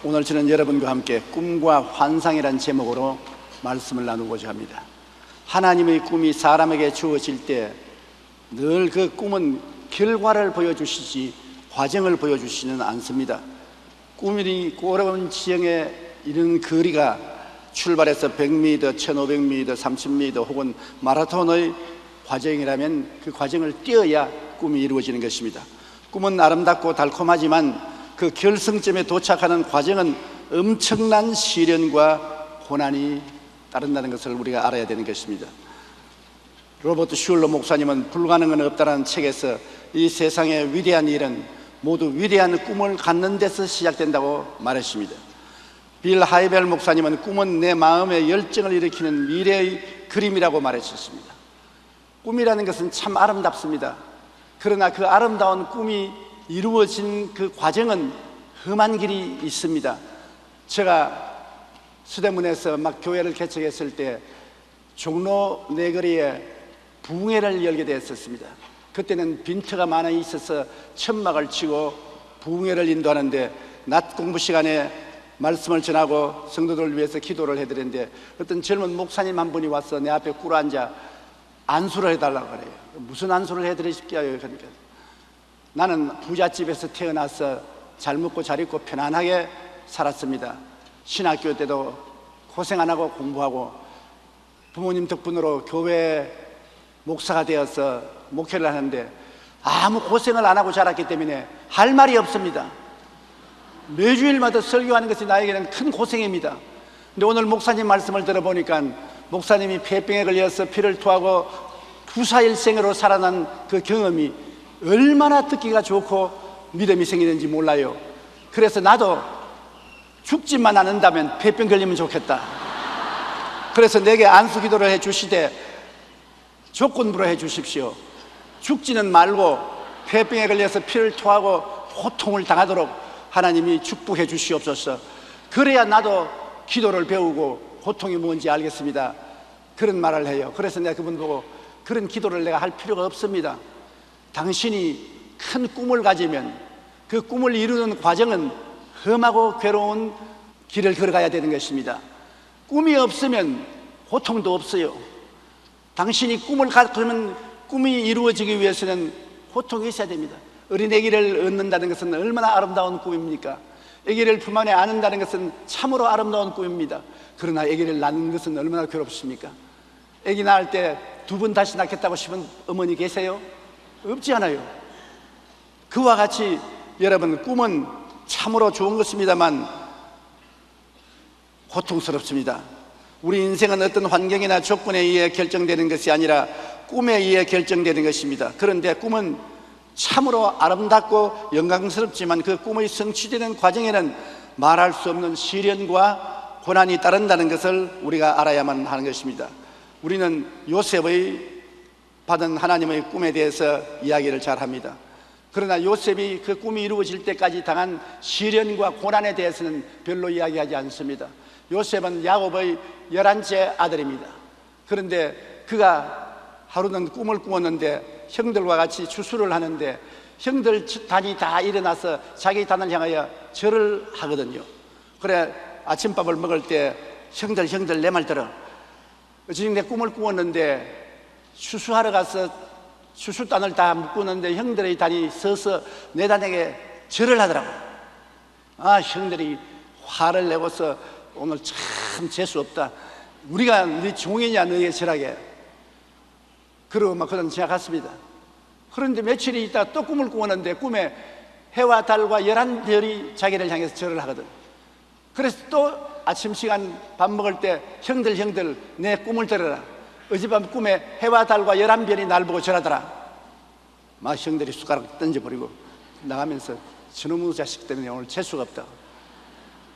오늘 저는 여러분과 함께 꿈과 환상이란 제목으로 말씀을 나누고자 합니다. 하나님의 꿈이 사람에게 주어질 때 늘 그 꿈은 결과를 보여주시지 과정을 보여주시는 않습니다. 꿈이 어려운 지형에 이르는 거리가 출발해서 100m, 1500m, 30m 혹은 마라톤의 과정이라면 그 과정을 뛰어야 꿈이 이루어지는 것입니다. 꿈은 아름답고 달콤하지만 그 결승점에 도착하는 과정은 엄청난 시련과 고난이 따른다는 것을 우리가 알아야 되는 것입니다. 로버트 슐러 목사님은 불가능은 없다라는 책에서 이 세상의 위대한 일은 모두 위대한 꿈을 갖는 데서 시작된다고 말했습니다. 빌 하이벨 목사님은 꿈은 내 마음에 열정을 일으키는 미래의 그림이라고 말했었습니다. 꿈이라는 것은 참 아름답습니다. 그러나 그 아름다운 꿈이 이루어진 그 과정은 험한 길이 있습니다. 제가 수대문에서 막 교회를 개척했을 때 종로 내거리에 부흥회를 열게 되었습니다. 그때는 빈터가 많아 있어서 천막을 치고 부흥회를 인도하는데 낮 공부 시간에 말씀을 전하고 성도들을 위해서 기도를 해드렸는데 어떤 젊은 목사님 한 분이 와서 내 앞에 꿇어앉아 안수를 해달라고 그래요. 무슨 안수를 해드리실게요? 그러니까 나는 부잣집에서 태어나서 잘 먹고 잘 입고 편안하게 살았습니다. 신학교 때도 고생 안 하고 공부하고 부모님 덕분으로 교회 목사가 되어서 목회를 하는데 아무 고생을 안 하고 자랐기 때문에 할 말이 없습니다. 매주일마다 설교하는 것이 나에게는 큰 고생입니다. 근데 오늘 목사님 말씀을 들어보니까 목사님이 폐병에 걸려서 피를 토하고 구사일생으로 살아난 그 경험이 얼마나 듣기가 좋고 믿음이 생기는지 몰라요. 그래서 나도 죽지만 않는다면 폐병 걸리면 좋겠다. 그래서 내게 안수 기도를 해 주시되 조건부로 해 주십시오. 죽지는 말고 폐병에 걸려서 피를 토하고 고통을 당하도록 하나님이 축복해 주시옵소서. 그래야 나도 기도를 배우고 고통이 뭔지 알겠습니다. 그런 말을 해요. 그래서 내가 그분 보고 그런 기도를 내가 할 필요가 없습니다. 당신이 큰 꿈을 가지면 그 꿈을 이루는 과정은 험하고 괴로운 길을 걸어가야 되는 것입니다. 꿈이 없으면 고통도 없어요. 당신이 꿈을 가지면 꿈이 이루어지기 위해서는 고통이 있어야 됩니다. 어린애기를 얻는다는 것은 얼마나 아름다운 꿈입니까? 아기를 품 안에 안는다는 것은 참으로 아름다운 꿈입니다. 그러나 아기를 낳는 것은 얼마나 괴롭습니까? 아기 낳을 때 두 번 다시 낳겠다고 싶은 어머니 계세요? 없지 않아요. 그와 같이 여러분, 꿈은 참으로 좋은 것입니다만 고통스럽습니다. 우리 인생은 어떤 환경이나 조건에 의해 결정되는 것이 아니라 꿈에 의해 결정되는 것입니다. 그런데 꿈은 참으로 아름답고 영광스럽지만 그 꿈의 성취되는 과정에는 말할 수 없는 시련과 고난이 따른다는 것을 우리가 알아야만 하는 것입니다. 우리는 요셉의 받은 하나님의 꿈에 대해서 이야기를 잘 합니다. 그러나 요셉이 그 꿈이 이루어질 때까지 당한 시련과 고난에 대해서는 별로 이야기하지 않습니다. 요셉은 야곱의 11째 아들입니다. 그런데 그가 하루는 꿈을 꾸었는데 형들과 같이 추수를 하는데 형들 단이 다 일어나서 자기 단을 향하여 절을 하거든요. 그래 아침밥을 먹을 때 형들 내 말 들어. 지금 내 꿈을 꾸었는데 추수하러 가서 추수단을 다 묶었는데 형들의 단이 서서 내 단에게 절을 하더라고. 형들이 화를 내고서 오늘 참 재수 없다. 우리가 네 종이냐 너희의 절하게. 그러고 막 그런 지나갔습니다. 그런데 며칠이 있다가 또 꿈을 꾸었는데 꿈에 해와 달과 11별이 자기를 향해서 절을 하거든. 그래서 또 아침 시간 밥 먹을 때 형들 내 꿈을 들어라. 어젯밤 꿈에 해와 달과 11별이 날 보고 절하더라. 막 형들이 숟가락 던져버리고 나가면서 저놈의 자식 때문에 오늘 재수가 없다.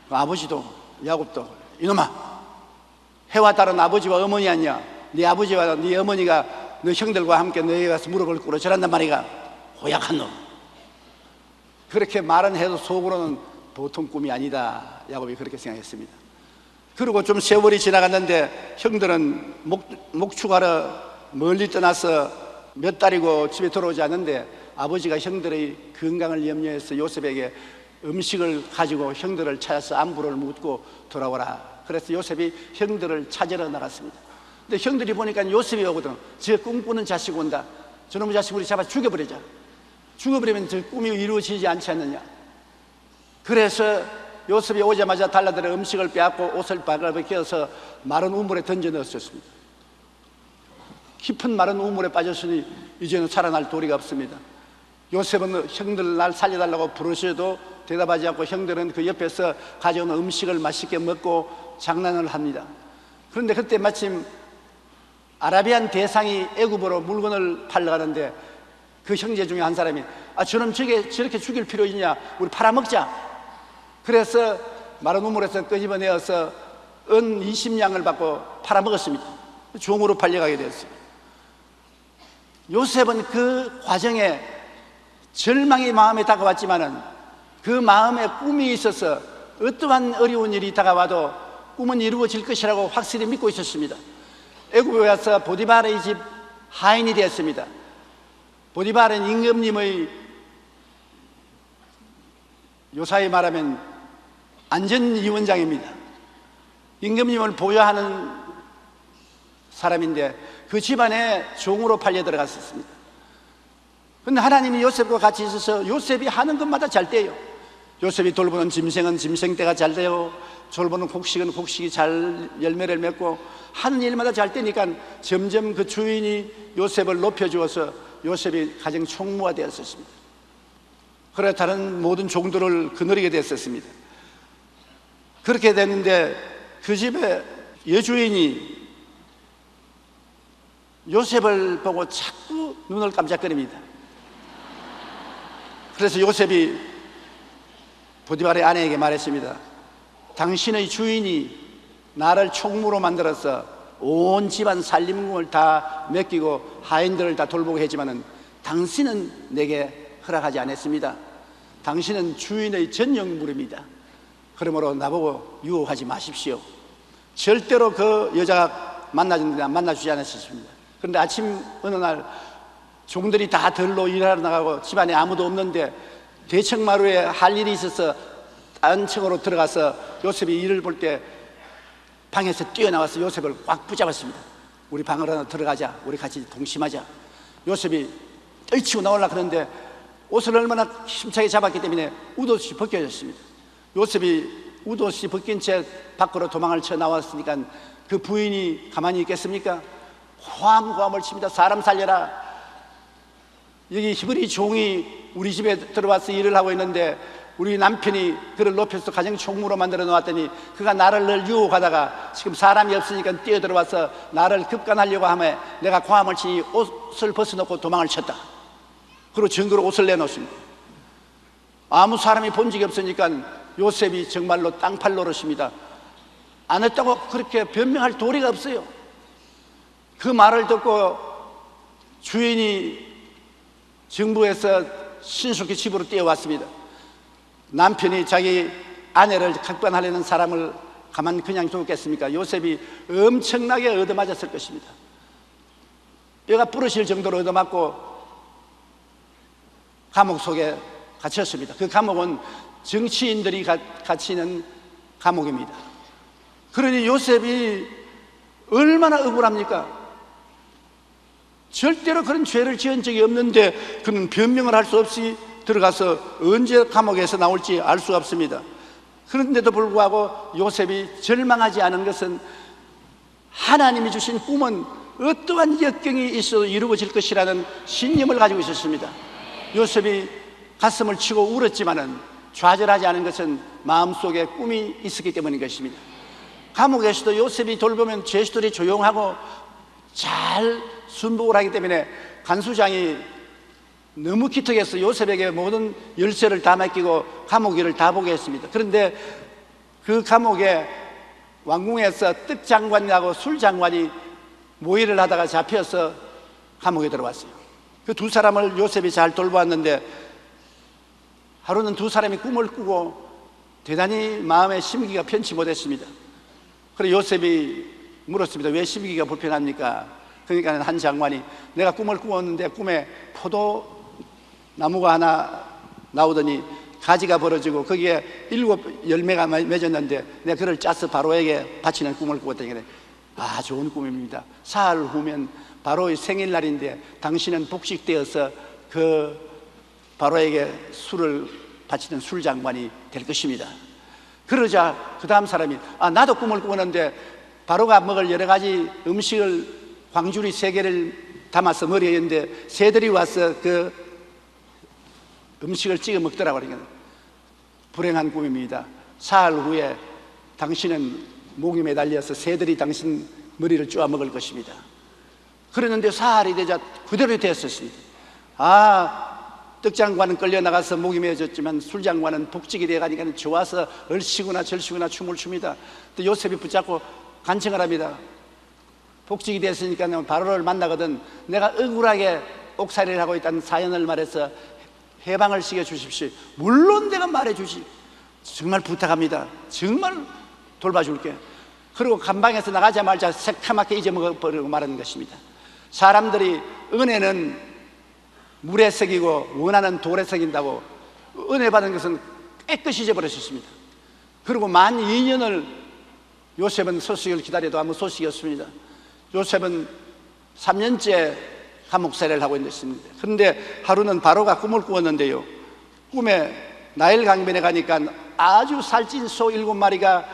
아버지도 야곱도 이놈아, 해와 달은 아버지와 어머니 아니야. 네 아버지와 네 어머니가 너 형들과 함께 너희에 가서 무릎을 꿇어 절한단 말이가. 고약한 놈. 그렇게 말은 해도 속으로는 보통 꿈이 아니다. 야곱이 그렇게 생각했습니다. 그리고 좀 세월이 지나갔는데 형들은 목축하러 멀리 떠나서 몇 달이고 집에 돌아오지 않는데 아버지가 형들의 건강을 염려해서 요셉에게 음식을 가지고 형들을 찾아서 안부를 묻고 돌아오라. 그래서 요셉이 형들을 찾으러 나갔습니다. 근데 형들이 보니까 요셉이 오거든. 저 꿈꾸는 자식 온다. 저놈의 자식 우리 잡아 죽여버리자. 죽여버리면 저 꿈이 이루어지지 않지 않느냐. 그래서 요셉이 오자마자 달라들어 음식을 빼앗고 옷을 발라벗겨서 마른 우물에 던져 넣었습니다. 깊은 마른 우물에 빠졌으니 이제는 살아날 도리가 없습니다. 요셉은 형들 날 살려달라고 부르셔도 대답하지 않고 형들은 그 옆에서 가져온 음식을 맛있게 먹고 장난을 합니다. 그런데 그때 마침 아라비안 대상이 애굽으로 물건을 팔러 가는데 그 형제 중에 한 사람이 저놈 저렇게 죽일 필요 있냐, 우리 팔아먹자. 그래서 마른 우물에서 끄집어내어서 은 20냥을 받고 팔아먹었습니다. 종으로 팔려가게 되었어요. 요셉은 그 과정에 절망이 마음에 다가왔지만은 그 마음에 꿈이 있어서 어떠한 어려운 일이 다가와도 꿈은 이루어질 것이라고 확실히 믿고 있었습니다. 애굽에 와서 보디발의 집 하인이 되었습니다. 보디발은 임금님의, 요사이 말하면 안전위원장입니다. 임금님을 보좌하는 사람인데 그 집안에 종으로 팔려 들어갔었습니다. 그런데 하나님이 요셉과 같이 있어서 요셉이 하는 것마다 잘 돼요. 요셉이 돌보는 짐승은 짐승대가 잘 되고 돌보는 곡식은 곡식이 잘 열매를 맺고 하는 일마다 잘 되니까 점점 그 주인이 요셉을 높여주어서 요셉이 가정 총무가 되었습니다. 그래 다른 모든 종들을 거느리게 됐었습니다. 그렇게 됐는데 그 집에 여주인이 요셉을 보고 자꾸 눈을 깜짝거립니다. 그래서 요셉이 보디발의 아내에게 말했습니다. 당신의 주인이 나를 총무로 만들어서 온 집안 살림을 다 맡기고 하인들을 다 돌보고 했지만은 당신은 내게 허락하지 않았습니다. 당신은 주인의 전용물입니다. 그러므로 나보고 유혹하지 마십시오. 절대로 그 여자가 만나주지 않았습니다. 그런데 아침 어느 날 종들이 다 들로 일하러 나가고 집안에 아무도 없는데 대청마루에 할 일이 있어서 딴 층으로 들어가서 요셉이 일을 볼 때 방에서 뛰어나와서 요셉을 꽉 붙잡았습니다. 우리 방으로 하나 들어가자. 우리 같이 동침하자. 요셉이 떨치고 나오려고 하는데 옷을 얼마나 힘차게 잡았기 때문에 웃옷이 벗겨졌습니다. 요셉이 웃옷이 벗긴 채 밖으로 도망을 쳐 나왔으니까 그 부인이 가만히 있겠습니까? 호함호함을 칩니다. 사람 살려라. 여기 히브리 종이 우리 집에 들어와서 일을 하고 있는데 우리 남편이 그를 높여서 가정 총무로 만들어 놓았더니 그가 나를 늘 유혹하다가 지금 사람이 없으니까 뛰어들어와서 나를 급간하려고 하며 내가 고함을 치니 옷을 벗어놓고 도망을 쳤다. 그리고 증거로 옷을 내놓습니다. 아무 사람이 본 적이 없으니까 요셉이 정말로 땅팔 노릇입니다. 안 했다고 그렇게 변명할 도리가 없어요. 그 말을 듣고 주인이 정부에서 신속히 집으로 뛰어왔습니다. 남편이 자기 아내를 각반하려는 사람을 가만 그냥 두겠습니까? 요셉이 엄청나게 얻어맞았을 것입니다. 뼈가 부러질 정도로 얻어맞고 감옥 속에 갇혔습니다. 그 감옥은 정치인들이 갇히는 감옥입니다. 그러니 요셉이 얼마나 억울합니까? 절대로 그런 죄를 지은 적이 없는데 그는 변명을 할 수 없이 들어가서 언제 감옥에서 나올지 알 수가 없습니다. 그런데도 불구하고 요셉이 절망하지 않은 것은 하나님이 주신 꿈은 어떠한 역경이 있어도 이루어질 것이라는 신념을 가지고 있었습니다. 요셉이 가슴을 치고 울었지만은 좌절하지 않은 것은 마음속에 꿈이 있었기 때문인 것입니다. 감옥에서도 요셉이 돌보면 죄수들이 조용하고 잘 순복을 하기 때문에 간수장이 너무 기특해서 요셉에게 모든 열쇠를 다 맡기고 감옥 일을 다 보게 했습니다. 그런데 그 감옥에 왕궁에서 떡장관하고 술장관이 모의를 하다가 잡혀서 감옥에 들어왔어요. 그 두 사람을 요셉이 잘 돌보았는데 하루는 두 사람이 꿈을 꾸고 대단히 마음의 심기가 편치 못했습니다. 그래서 요셉이 물었습니다. 왜 심기가 불편합니까? 그러니까 한 장관이 내가 꿈을 꾸었는데 꿈에 포도나무가 하나 나오더니 가지가 벌어지고 거기에 7 열매가 맺었는데 내가 그를 짜서 바로에게 바치는 꿈을 꾸었더니 좋은 꿈입니다. 사흘 후면 바로의 생일날인데 당신은 복식되어서 그 바로에게 술을 바치는 술장관이 될 것입니다. 그러자 그 다음 사람이 나도 꿈을 꾸었는데 바로가 먹을 여러 가지 음식을 광주리 3개를 담아서 머리에 했는데 새들이 와서 그 음식을 찍어 먹더라고. 그러니까 불행한 꿈입니다. 사흘 후에 당신은 목이 매달려서 새들이 당신 머리를 쪼아 먹을 것입니다. 그랬는데 사흘이 되자 그대로 됐었습니다. 떡장관은 끌려나가서 목이 매어졌지만 술장관은 복직이 돼가니까 좋아서 얼씨구나 절씨구나 춤을 춥니다. 또 요셉이 붙잡고 간청을 합니다. 복직이 됐으니까 바로를 만나거든 내가 억울하게 옥살이를 하고 있다는 사연을 말해서 해방을 시켜주십시오. 물론 내가 말해주지. 정말 부탁합니다. 정말 돌봐줄게. 그리고 감방에서 나가자마자 새카맣게 잊어먹어버리고 말하는 것입니다. 사람들이 은혜는 물에 새기고 원하는 돌에 새긴다고 은혜 받은 것은 깨끗이 잊어버렸습니다. 그리고 만 2년을 요셉은 소식을 기다려도 아무 소식이 없습니다. 요셉은 3년째 감옥살이를 하고 있는 것입니다. 그런데 하루는 바로가 꿈을 꾸었는데요, 꿈에 나일 강변에 가니까 아주 살찐 소 7마리가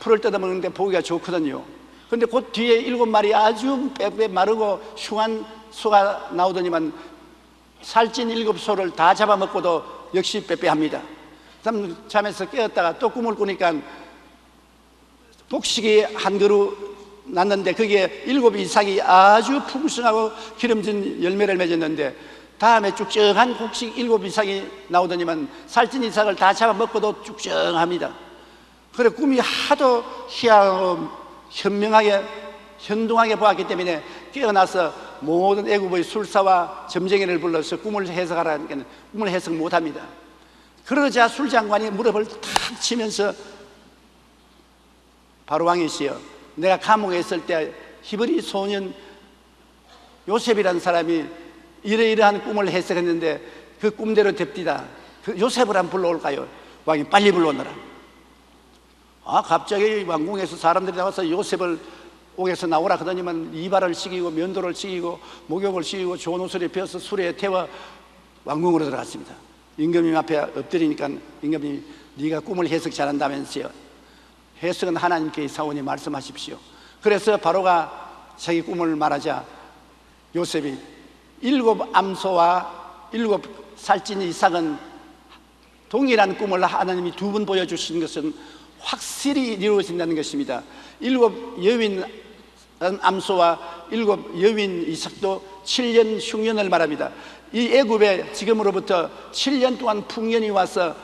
풀을 뜯어먹는데 보기가 좋거든요. 그런데 그 뒤에 7마리 아주 빼빼 마르고 흉한 소가 나오더니만 살찐 7소를 다 잡아먹고도 역시 빼빼합니다. 그다음 잠에서 깨었다가 또 꿈을 꾸니까 복식이 한 그루 났는데 거기에 7 이상이 아주 풍성하고 기름진 열매를 맺었는데 다음에 쭉쭉한 곡식 7 이상이 나오더니만 살찐 이삭을 다 잡아먹고도 쭉쭉합니다. 그래 꿈이 하도 희한하고 현명하게 현동하게 보았기 때문에 깨어나서 모든 애굽의 술사와 점쟁이를 불러서 꿈을 해석하라니까 꿈을 해석 못합니다. 그러자 술장관이 무릎을 탁 치면서 바로 왕이시여, 내가 감옥에 있을 때 히브리 소년 요셉이라는 사람이 이러이러한 꿈을 해석했는데 그 꿈대로 됩디다. 그 요셉을 한번 불러올까요? 왕이 빨리 불러오너라. 갑자기 왕궁에서 사람들이 나와서 요셉을 옥에서 나오라 하더니만 이발을 시키고 면도를 시키고 목욕을 시키고 좋은 옷을 입혀서 술에 태워 왕궁으로 들어갔습니다. 임금님 앞에 엎드리니까 임금님이 네가 꿈을 해석 잘한다면서요. 해석은 하나님께 사오니 말씀하십시오. 그래서 바로가 자기 꿈을 말하자 요셉이 7 암소와 7 살찐 이삭은 동일한 꿈을 하나님이 2번 보여주신 것은 확실히 이루어진다는 것입니다. 7 여윈 암소와 7 여윈 이삭도 7년 흉년을 말합니다. 이 애굽에 지금으로부터 7년 동안 풍년이 와서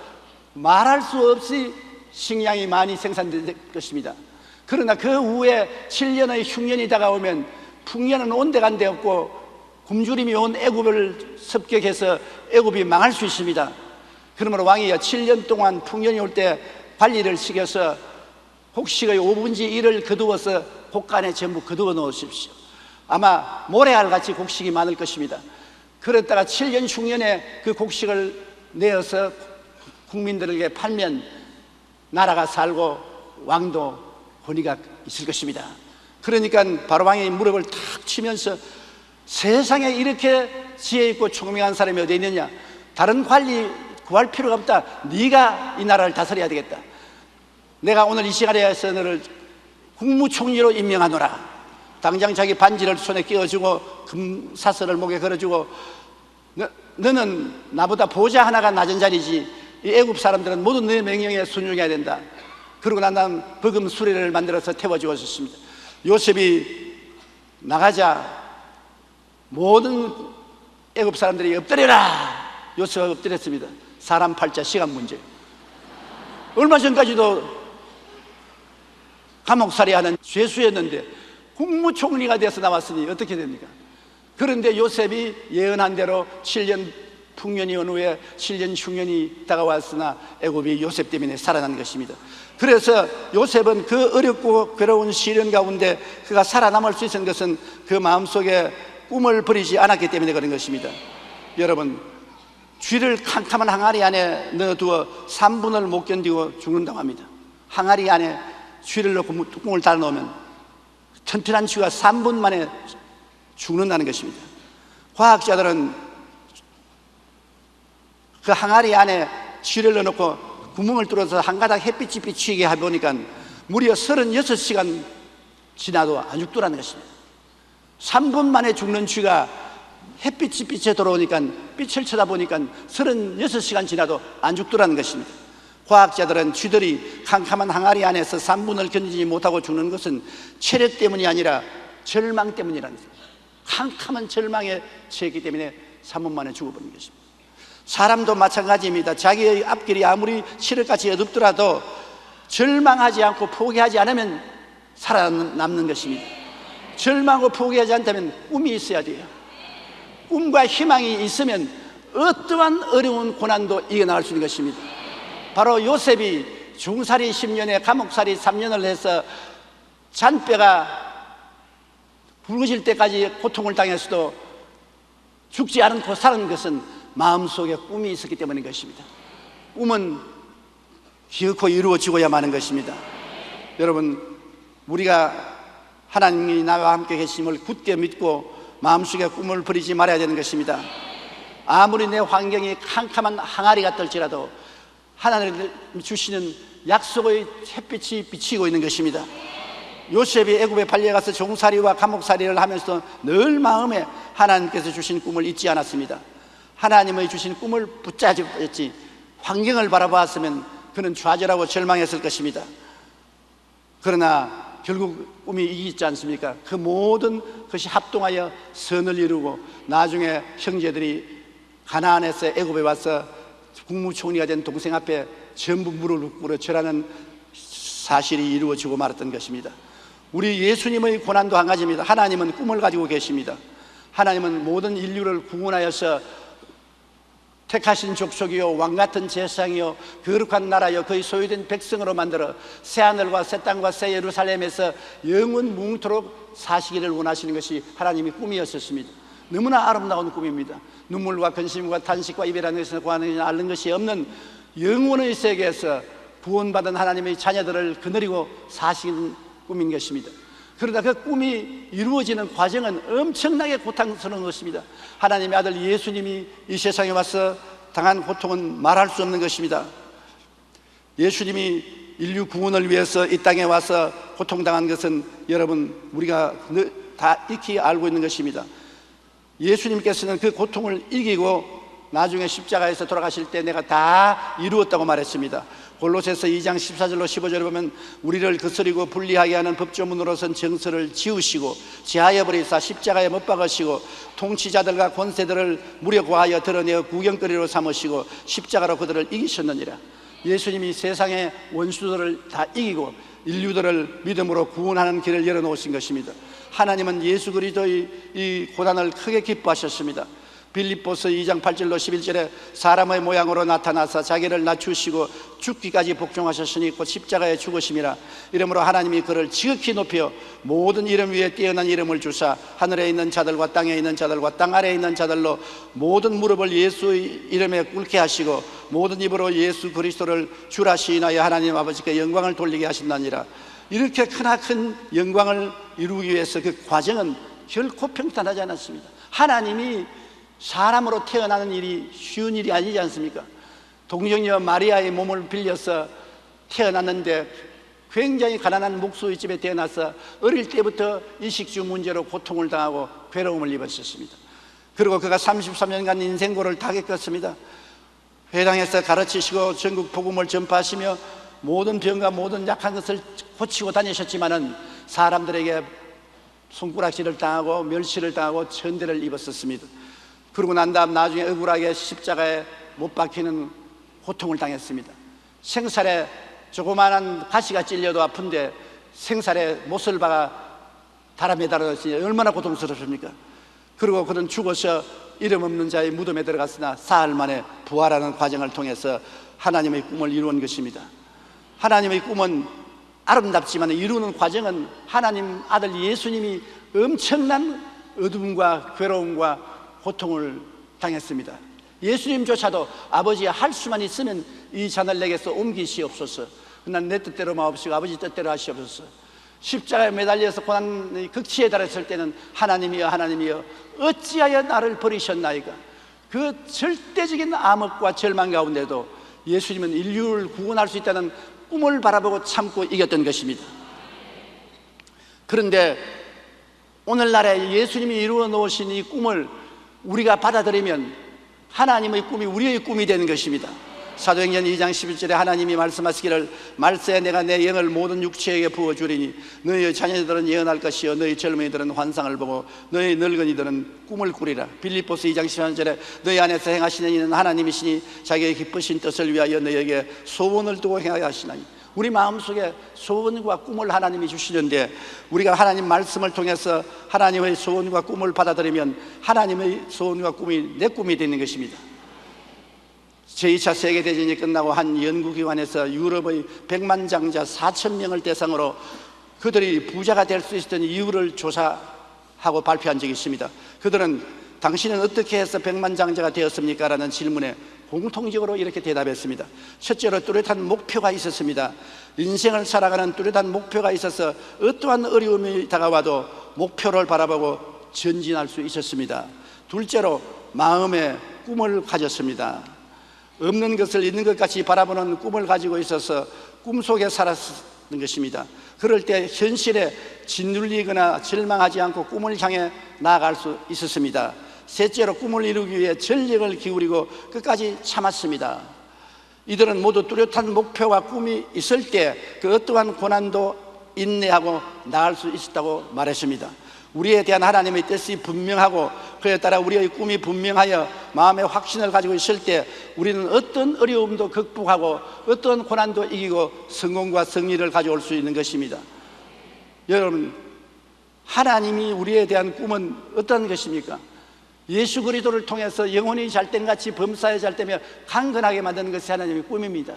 말할 수 없이 식량이 많이 생산될 것입니다. 그러나 그 후에 7년의 흉년이 다가오면 풍년은 온데간데 없고 굶주림이 온 애굽을 습격해서 애굽이 망할 수 있습니다. 그러므로 왕이여 7년 동안 풍년이 올 때 관리를 시켜서 곡식의 5분의 1을 거두어서 곡간에 전부 거두어 놓으십시오. 아마 모래알같이 곡식이 많을 것입니다. 그랬다가 7년 흉년에 그 곡식을 내어서 국민들에게 팔면 나라가 살고 왕도 권위가 있을 것입니다. 그러니까 바로 왕이 무릎을 탁 치면서 세상에 이렇게 지혜 있고 총명한 사람이 어디 있느냐? 다른 관리 구할 필요가 없다. 네가 이 나라를 다스려야 되겠다. 내가 오늘 이 시간에서 너를 국무총리로 임명하노라. 당장 자기 반지를 손에 끼워주고 금사슬을 목에 걸어주고 너는 나보다 보좌 하나가 낮은 자리지 이 애굽 사람들은 모두 내 명령에 순종해야 된다. 그러고 난 다음 버금 수레를 만들어서 태워주었습니다. 요셉이 나가자 모든 애굽 사람들이 엎드려라. 요셉이 엎드렸습니다. 사람 팔자 시간 문제. 얼마 전까지도 감옥살이하는 죄수였는데 국무총리가 돼서 나왔으니 어떻게 됩니까? 그런데 요셉이 예언한 대로 7년 풍년이 온 후에 7년 흉년이 다가왔으나 애굽이 요셉 때문에 살아난 것입니다. 그래서 요셉은 그 어렵고 괴로운 시련 가운데 그가 살아남을 수 있는 것은 그 마음속에 꿈을 버리지 않았기 때문에 그런 것입니다. 여러분, 쥐를 캄캄한 항아리 안에 넣어두어 3분을 못 견디고 죽는다고 합니다. 항아리 안에 쥐를 넣고 뚜껑을 달아놓으면 튼튼한 쥐가 3분 만에 죽는다는 것입니다. 과학자들은 그 항아리 안에 쥐를 넣어놓고 구멍을 뚫어서 한 가닥 햇빛이 비치게 해보니까 무려 36시간 지나도 안 죽더라는 것입니다. 3분 만에 죽는 쥐가 햇빛이 빛에 들어오니까, 빛을 쳐다보니까 36시간 지나도 안 죽더라는 것입니다. 과학자들은 쥐들이 캄캄한 항아리 안에서 3분을 견디지 못하고 죽는 것은 체력 때문이 아니라 절망 때문이라는 것입니다. 캄캄한 절망에 처했기 때문에 3분 만에 죽어버린 것입니다. 사람도 마찬가지입니다. 자기의 앞길이 아무리 칠흑같이 어둡더라도 절망하지 않고 포기하지 않으면 살아남는 것입니다. 절망하고 포기하지 않다면 꿈이 있어야 돼요. 꿈과 희망이 있으면 어떠한 어려운 고난도 이겨나갈 수 있는 것입니다. 바로 요셉이 중살이 10년에 감옥살이 3년을 해서 잔뼈가 굵어질 때까지 고통을 당했어도 죽지 않고 사는 것은 마음속에 꿈이 있었기 때문인 것입니다. 꿈은 기어코 이루어지고야만 하는 것입니다. 여러분, 우리가 하나님이 나와 함께 계심을 굳게 믿고 마음속에 꿈을 버리지 말아야 되는 것입니다. 아무리 내 환경이 캄캄한 항아리 같을지라도 하나님이 주시는 약속의 햇빛이 비치고 있는 것입니다. 요셉이 애굽에 팔려가서 종살이와 감옥살이를 하면서 늘 마음에 하나님께서 주신 꿈을 잊지 않았습니다. 하나님의 주신 꿈을 붙잡았지 환경을 바라보았으면 그는 좌절하고 절망했을 것입니다. 그러나 결국 꿈이 이기지 않습니까? 그 모든 것이 합동하여 선을 이루고 나중에 형제들이 가나안에서 애굽에 와서 국무총리가 된 동생 앞에 전부 무릎 꿇어 절하는 사실이 이루어지고 말았던 것입니다. 우리 예수님의 고난도 한 가지입니다. 하나님은 꿈을 가지고 계십니다. 하나님은 모든 인류를 구원하여서 택하신 족속이요 왕같은 제사장이요 거룩한 나라요 그의 소유된 백성으로 만들어 새하늘과 새 땅과 새 예루살렘에서 영원 뭉토록 사시기를 원하시는 것이 하나님의 꿈이었었습니다. 너무나 아름다운 꿈입니다. 눈물과 근심과 탄식과 이별하는 것에서 구하는 앓는 것이 없는 영원의 세계에서 구원받은 하나님의 자녀들을 거느리고 사시는 꿈인 것입니다. 그러나 그 꿈이 이루어지는 과정은 엄청나게 고통스러운 것입니다. 하나님의 아들 예수님이 이 세상에 와서 당한 고통은 말할 수 없는 것입니다. 예수님이 인류 구원을 위해서 이 땅에 와서 고통당한 것은 여러분 우리가 다 익히 알고 있는 것입니다. 예수님께서는 그 고통을 이기고 나중에 십자가에서 돌아가실 때 내가 다 이루었다고 말했습니다. 골로새서 2장 14절로 15절을 보면 우리를 거스리고 불리하게 하는 법조문으로선 정서를 지우시고 제하여 버리사 십자가에 못 박으시고 통치자들과 권세들을 무력화하여 드러내어 구경거리로 삼으시고 십자가로 그들을 이기셨느니라. 예수님이 세상의 원수들을 다 이기고 인류들을 믿음으로 구원하는 길을 열어놓으신 것입니다. 하나님은 예수 그리스도의 이 고난을 크게 기뻐하셨습니다. 빌립보서 2장 8절로 11절에 사람의 모양으로 나타나서 자기를 낮추시고 죽기까지 복종하셨으니 곧 십자가에 죽으심이라. 이러므로 하나님이 그를 지극히 높여 모든 이름 위에 뛰어난 이름을 주사 하늘에 있는 자들과 땅에 있는 자들과 땅 아래에 있는 자들로 모든 무릎을 예수의 이름에 꿇게 하시고 모든 입으로 예수 그리스도를 주라 시인하여 하나님 아버지께 영광을 돌리게 하신다니라. 이렇게 크나큰 영광을 이루기 위해서 그 과정은 결코 평탄하지 않았습니다. 하나님이 사람으로 태어나는 일이 쉬운 일이 아니지 않습니까? 동정녀 마리아의 몸을 빌려서 태어났는데 굉장히 가난한 목수의 집에 태어나서 어릴 때부터 이식주 문제로 고통을 당하고 괴로움을 입었었습니다. 그리고 그가 33년간 인생고를 다 겪었습니다. 회당에서 가르치시고 전국 복음을 전파하시며 모든 병과 모든 약한 것을 고치고 다니셨지만은 사람들에게 손가락질을 당하고 멸시를 당하고 천대를 입었었습니다. 그러고 난 다음 나중에 억울하게 십자가에 못 박히는 고통을 당했습니다. 생살에 조그마한 가시가 찔려도 아픈데 생살에 못을 박아 달아 매달았으니 얼마나 고통스럽습니까? 그리고 그는 죽어서 이름 없는 자의 무덤에 들어갔으나 사흘 만에 부활하는 과정을 통해서 하나님의 꿈을 이루는 것입니다. 하나님의 꿈은 아름답지만 이루는 과정은 하나님 아들 예수님이 엄청난 어둠과 괴로움과 고통을 당했습니다. 예수님조차도 아버지 할 수만 있으면 이 잔을 내게서 옮기시옵소서. 그러나 내 뜻대로 마옵시고 아버지 뜻대로 하시옵소서. 십자가에 매달려서 고난의 극치에 달했을 때는 하나님이여 하나님이여 어찌하여 나를 버리셨나이까. 그 절대적인 암흑과 절망 가운데도 예수님은 인류를 구원할 수 있다는 꿈을 바라보고 참고 이겼던 것입니다. 그런데 오늘날에 예수님이 이루어 놓으신 이 꿈을 우리가 받아들이면 하나님의 꿈이 우리의 꿈이 되는 것입니다. 사도행전 2장 11절에 하나님이 말씀하시기를 말세에 내가 내 영을 모든 육체에게 부어주리니 너희 자녀들은 예언할 것이요 너희 젊은이들은 환상을 보고 너희 늙은이들은 꿈을 꾸리라. 빌립보서 2장 13절에 너희 안에서 행하시는 이는 하나님이시니 자기의 기쁘신 뜻을 위하여 너희에게 소원을 두고 행하게 하시나니. 우리 마음속에 소원과 꿈을 하나님이 주시는데 우리가 하나님 말씀을 통해서 하나님의 소원과 꿈을 받아들이면 하나님의 소원과 꿈이 내 꿈이 되는 것입니다. 제2차 세계대전이 끝나고 한 연구기관에서 유럽의 백만장자 4,000명을 대상으로 그들이 부자가 될 수 있었던 이유를 조사하고 발표한 적이 있습니다. 그들은 당신은 어떻게 해서 백만장자가 되었습니까? 라는 질문에 공통적으로 이렇게 대답했습니다. 첫째로 뚜렷한 목표가 있었습니다. 인생을 살아가는 뚜렷한 목표가 있어서 어떠한 어려움이 다가와도 목표를 바라보고 전진할 수 있었습니다. 둘째로 마음의 꿈을 가졌습니다. 없는 것을 있는 것 같이 바라보는 꿈을 가지고 있어서 꿈속에 살았던 것입니다. 그럴 때 현실에 짓눌리거나 절망하지 않고 꿈을 향해 나아갈 수 있었습니다. 셋째로 꿈을 이루기 위해 전력을 기울이고 끝까지 참았습니다. 이들은 모두 뚜렷한 목표와 꿈이 있을 때 그 어떠한 고난도 인내하고 나을 수 있었다고 말했습니다. 우리에 대한 하나님의 뜻이 분명하고 그에 따라 우리의 꿈이 분명하여 마음의 확신을 가지고 있을 때 우리는 어떤 어려움도 극복하고 어떤 고난도 이기고 성공과 승리를 가져올 수 있는 것입니다. 여러분, 하나님이 우리에 대한 꿈은 어떤 것입니까? 예수 그리스도를 통해서 영혼이 잘된 같이 범사에 잘되며 강건하게 만드는 것이 하나님의 꿈입니다.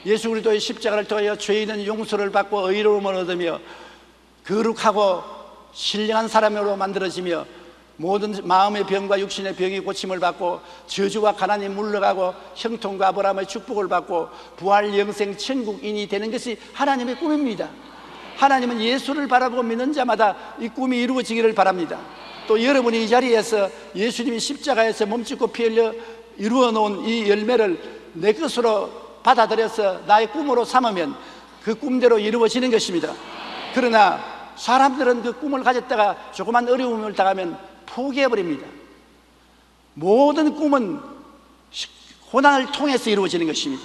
예수 그리스도의 십자가를 통하여 죄인은 용서를 받고 의로움을 얻으며 거룩하고 신령한 사람으로 만들어지며 모든 마음의 병과 육신의 병이 고침을 받고 저주와 가난이 물러가고 형통과 아브라함의 축복을 받고 부활 영생 천국인이 되는 것이 하나님의 꿈입니다. 하나님은 예수를 바라보고 믿는 자마다 이 꿈이 이루어지기를 바랍니다. 또 여러분이 이 자리에서 예수님이 십자가에서 몸짓고 피 흘려 이루어 놓은 이 열매를 내 것으로 받아들여서 나의 꿈으로 삼으면 그 꿈대로 이루어지는 것입니다. 그러나 사람들은 그 꿈을 가졌다가 조그만 어려움을 당하면 포기해버립니다. 모든 꿈은 고난을 통해서 이루어지는 것입니다.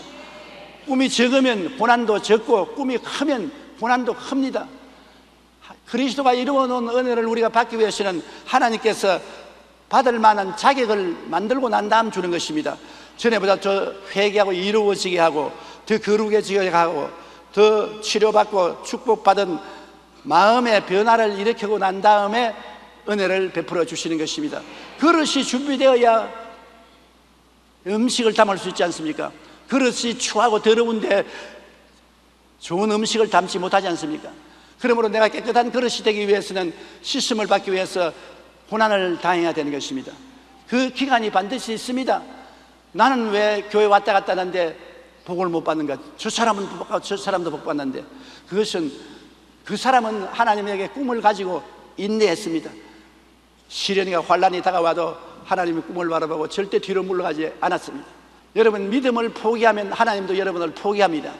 꿈이 적으면 고난도 적고 꿈이 크면 고난도 큽니다. 그리스도가 이루어놓은 은혜를 우리가 받기 위해서는 하나님께서 받을 만한 자격을 만들고 난 다음 주는 것입니다. 전에보다 더 회개하고 이루어지게 하고 더 거룩해지게 하고 더 치료받고 축복받은 마음의 변화를 일으키고 난 다음에 은혜를 베풀어 주시는 것입니다. 그릇이 준비되어야 음식을 담을 수 있지 않습니까? 그릇이 추하고 더러운데 좋은 음식을 담지 못하지 않습니까? 그러므로 내가 깨끗한 그릇이 되기 위해서는 씻음을 받기 위해서 고난을 당해야 되는 것입니다. 그 기간이 반드시 있습니다. 나는 왜 교회 왔다 갔다 하는데 복을 못 받는가? 저 사람은 복 받고 저 사람도 복 받는데 그것은 그 사람은 하나님에게 꿈을 가지고 인내했습니다. 시련과 환난이 다가와도 하나님의 꿈을 바라보고 절대 뒤로 물러가지 않았습니다. 여러분, 믿음을 포기하면 하나님도 여러분을 포기합니다.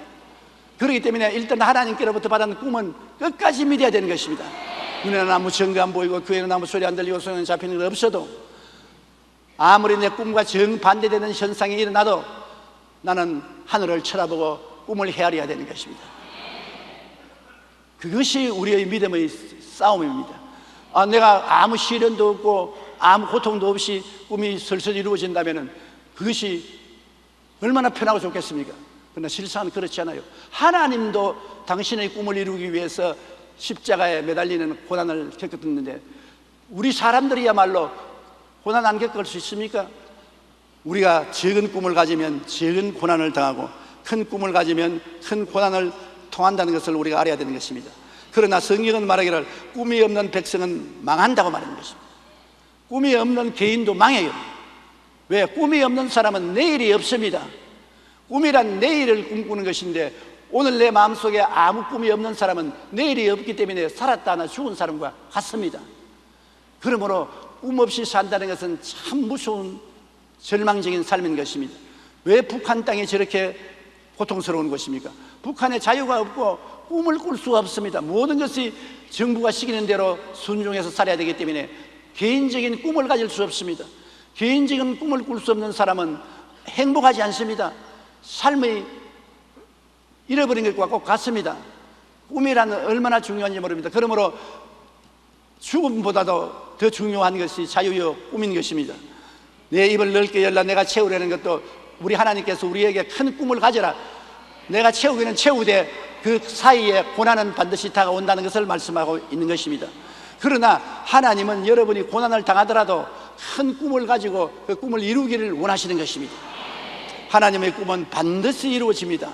그렇기 때문에 일단 하나님께로부터 받은 꿈은 끝까지 믿어야 되는 것입니다. 눈에는 아무 증거 안 보이고 귀에는 아무 소리 안 들리고 손에는 잡히는 것 없어도 아무리 내 꿈과 정반대되는 현상이 일어나도 나는 하늘을 쳐다보고 꿈을 헤아려야 되는 것입니다. 그것이 우리의 믿음의 싸움입니다. 내가 아무 시련도 없고 아무 고통도 없이 꿈이 슬슬 이루어진다면 그것이 얼마나 편하고 좋겠습니까? 그러나 실상은 그렇지 않아요. 하나님도 당신의 꿈을 이루기 위해서 십자가에 매달리는 고난을 겪었는데 우리 사람들이야말로 고난 안 겪을 수 있습니까? 우리가 적은 꿈을 가지면 적은 고난을 당하고 큰 꿈을 가지면 큰 고난을 통한다는 것을 우리가 알아야 되는 것입니다. 그러나 성경은 말하기를 꿈이 없는 백성은 망한다고 말하는 것입니다. 꿈이 없는 개인도 망해요. 왜? 꿈이 없는 사람은 내일이 없습니다. 꿈이란 내일을 꿈꾸는 것인데, 오늘 내 마음속에 아무 꿈이 없는 사람은 내일이 없기 때문에 살았다 하나 죽은 사람과 같습니다. 그러므로 꿈 없이 산다는 것은 참 무서운 절망적인 삶인 것입니다. 왜 북한 땅이 저렇게 고통스러운 것입니까? 북한에 자유가 없고 꿈을 꿀 수가 없습니다. 모든 것이 정부가 시키는 대로 순종해서 살아야 되기 때문에 개인적인 꿈을 가질 수 없습니다. 개인적인 꿈을 꿀 수 없는 사람은 행복하지 않습니다. 삶의 잃어버린 것과 꼭 같습니다. 꿈이라는 얼마나 중요한지 모릅니다. 그러므로 죽음보다도 더 중요한 것이 자유요 꿈인 것입니다. 내 입을 넓게 열라 내가 채우려는 것도 우리 하나님께서 우리에게 큰 꿈을 가져라, 내가 채우기는 채우되 그 사이에 고난은 반드시 다가온다는 것을 말씀하고 있는 것입니다. 그러나 하나님은 여러분이 고난을 당하더라도 큰 꿈을 가지고 그 꿈을 이루기를 원하시는 것입니다. 하나님의 꿈은 반드시 이루어집니다.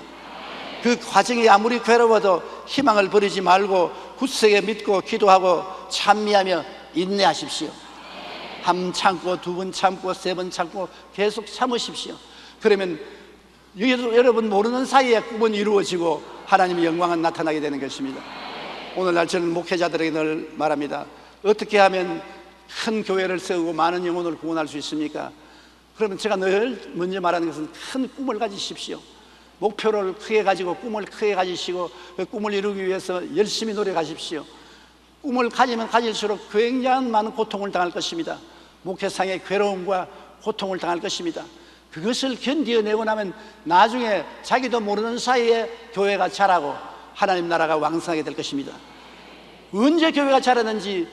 그 과정이 아무리 괴로워도 희망을 버리지 말고 굳세게 믿고 기도하고 찬미하며 인내하십시오. 한 번 참고, 두 번 참고, 세 번 참고 계속 참으십시오. 그러면 여러분 모르는 사이에 꿈은 이루어지고 하나님의 영광은 나타나게 되는 것입니다. 오늘날 저는 목회자들에게 늘 말합니다. 어떻게 하면 큰 교회를 세우고 많은 영혼을 구원할 수 있습니까? 그러면 제가 늘 먼저 말하는 것은 큰 꿈을 가지십시오. 목표를 크게 가지고 꿈을 크게 가지시고 그 꿈을 이루기 위해서 열심히 노력하십시오. 꿈을 가지면 가질수록 굉장히 많은 고통을 당할 것입니다. 목회상의 괴로움과 고통을 당할 것입니다. 그것을 견디어내고 나면 나중에 자기도 모르는 사이에 교회가 자라고 하나님 나라가 왕성하게 될 것입니다. 언제 교회가 자라는지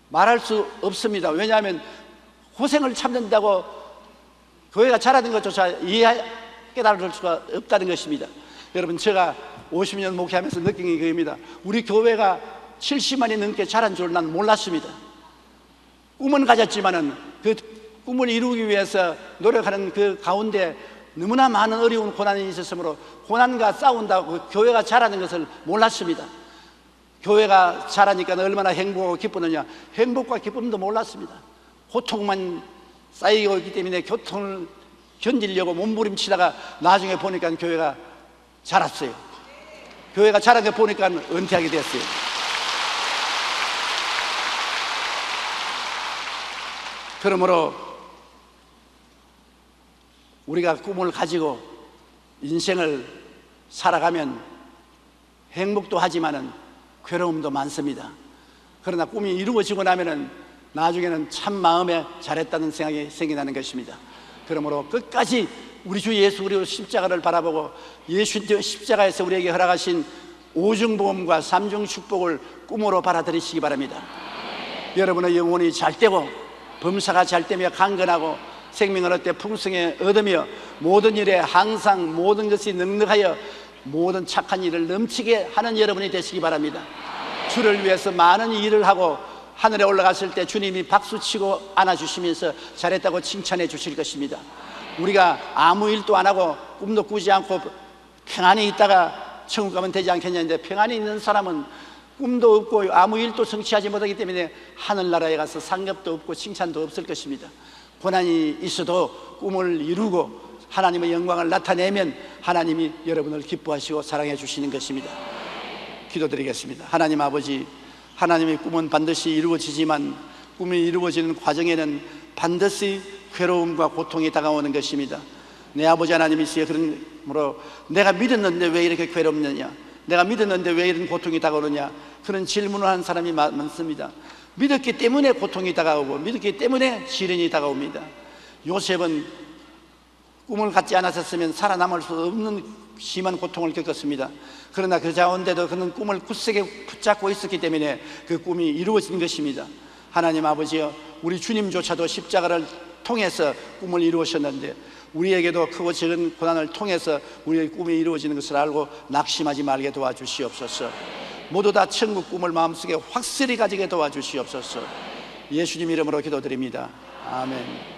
말할 수 없습니다. 왜냐하면 고생을 참는다고 교회가 자라는 것조차 깨달을 수가 없다는 것입니다. 여러분, 제가 50년 목회하면서 느낀 게 그겁니다. 우리 교회가 70만이 넘게 자란 줄 난 몰랐습니다. 꿈은 가졌지만은 그 꿈을 이루기 위해서 노력하는 그 가운데 너무나 많은 어려운 고난이 있었으므로 고난과 싸운다고 그 교회가 자라는 것을 몰랐습니다. 교회가 자라니까 얼마나 행복하고 기쁘느냐, 행복과 기쁨도 몰랐습니다. 고통만 쌓이고 있기 때문에 고통을 견디려고 몸부림치다가 나중에 보니까 교회가 자랐어요. 교회가 자란 거 보니까 은퇴하게 됐어요. 그러므로 우리가 꿈을 가지고 인생을 살아가면 행복도 하지만은 괴로움도 많습니다. 그러나 꿈이 이루어지고 나면은 나중에는 참 마음에 잘했다는 생각이 생겨나는 것입니다. 그러므로 끝까지 우리 주 예수 그리스도 십자가를 바라보고 예수 십자가에서 우리에게 허락하신 오중보험과 삼중 축복을 꿈으로 받아들이시기 바랍니다. 여러분의 영혼이 잘되고 범사가 잘되며 강건하고 생명을 얻되 풍성에 얻으며 모든 일에 항상 모든 것이 넉넉하여 모든 착한 일을 넘치게 하는 여러분이 되시기 바랍니다. 주를 위해서 많은 일을 하고 하늘에 올라갔을 때 주님이 박수치고 안아주시면서 잘했다고 칭찬해 주실 것입니다. 우리가 아무 일도 안 하고 꿈도 꾸지 않고 평안히 있다가 천국 가면 되지 않겠냐는데, 평안히 있는 사람은 꿈도 없고 아무 일도 성취하지 못하기 때문에 하늘나라에 가서 상급도 없고 칭찬도 없을 것입니다. 고난이 있어도 꿈을 이루고 하나님의 영광을 나타내면 하나님이 여러분을 기뻐하시고 사랑해 주시는 것입니다. 기도드리겠습니다. 하나님 아버지, 하나님의 꿈은 반드시 이루어지지만 꿈이 이루어지는 과정에는 반드시 괴로움과 고통이 다가오는 것입니다. 내 아버지 하나님이시여, 그러므로 내가 믿었는데 왜 이렇게 괴롭느냐, 내가 믿었는데 왜 이런 고통이 다가오느냐, 그런 질문을 하는 사람이 많습니다. 믿었기 때문에 고통이 다가오고 믿었기 때문에 시련이 다가옵니다. 요셉은 꿈을 갖지 않았었으면 살아남을 수 없는 심한 고통을 겪었습니다. 그러나 그 가운데도 그는 꿈을 굳세게 붙잡고 있었기 때문에 그 꿈이 이루어진 것입니다. 하나님 아버지여, 우리 주님조차도 십자가를 통해서 꿈을 이루셨는데 우리에게도 크고 작은 고난을 통해서 우리의 꿈이 이루어지는 것을 알고 낙심하지 말게 도와주시옵소서. 모두 다 천국 꿈을 마음속에 확실히 가지게 도와주시옵소서. 예수님 이름으로 기도드립니다. 아멘.